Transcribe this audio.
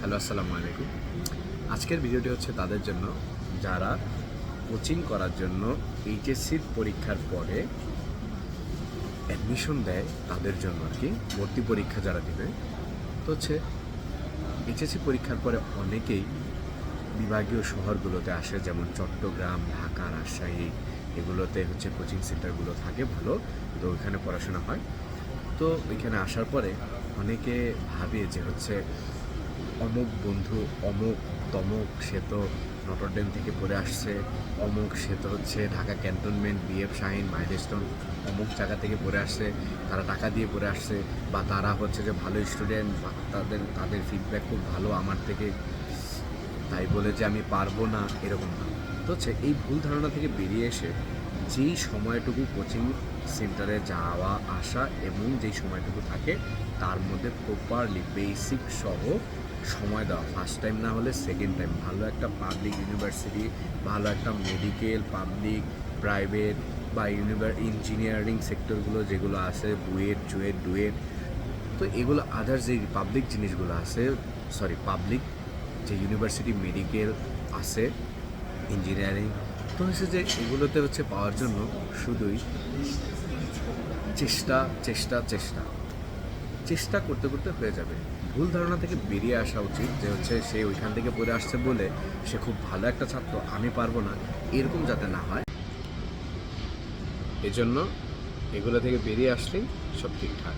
Hello, আসসালামু আলাইকুম। আজকের ভিডিওটি হচ্ছে তাদের জন্য যারা কোচিং করার জন্য এইচএসসির পরীক্ষার পরে অ্যাডমিশন দেয়, তাদের জন্য আর কি। ভর্তি পরীক্ষা যারা দিবে, তো হচ্ছে এইচএসসি পরীক্ষার পরে অনেকেই বিভাগীয় শহরগুলোতে আসে, যেমন চট্টগ্রাম, ঢাকা, রাজশাহী, এগুলোতে হচ্ছে কোচিং সেন্টারগুলো থাকে ভালো, তো ওইখানে পড়াশোনা হয়। তো ওইখানে আসার পরে অনেকে ভাবে যে হচ্ছে অমুক বন্ধু অমুক তমুক, সে তো নটরডেম থেকে পড়ে আসছে, অমুক সে তো হচ্ছে Dhaka cantonment, BF Shaheen, milestone অমুক জায়গা থেকে পড়ে আসছে, তারা টাকা দিয়ে পড়ে আসছে, বা তারা হচ্ছে যে ভালো স্টুডেন্ট, বা তাদের ফিডব্যাক খুব ভালো আমার থেকে, তাই বলে যে আমি পারবো না এরকম না। তো হচ্ছে এই ভুল ধারণা থেকে বেরিয়ে এসে যেই সময়টুকু কোচিং সেন্টারে যাওয়া আসা এবং যেই সময়টুকু থাকে তার মধ্যে প্রপারলি বেসিক সহ সময় দেওয়া, ফার্স্ট টাইম না হলে সেকেন্ড টাইম, ভালো একটা পাবলিক ইউনিভার্সিটি, ভালো একটা মেডিকেল, পাবলিক, প্রাইভেট বা ইঞ্জিনিয়ারিং সেক্টরগুলো যেগুলো আছে, বুয়েট, চুয়েট, ডুয়েট, তো এগুলো আদার্স যে পাবলিক জিনিসগুলো আছে, পাবলিক যে ইউনিভার্সিটি, মেডিকেল আছে, ইঞ্জিনিয়ারিং, তো হচ্ছে যে এগুলোতে হচ্ছে পাওয়ার জন্য শুধুই চেষ্টা চেষ্টা চেষ্টা চেষ্টা করতে করতে হয়ে যাবে। ভুল ধারণা থেকে বেরিয়ে আসা উচিত যে হচ্ছে সে ওইখান থেকে পড়ে আসছে বলে সে খুব ভালো একটা ছাত্র, আমি পারবো না, এরকম যাতে না হয়। এজন্য এগুলো থেকে বেরিয়ে আসলেই সব ঠিকঠাক।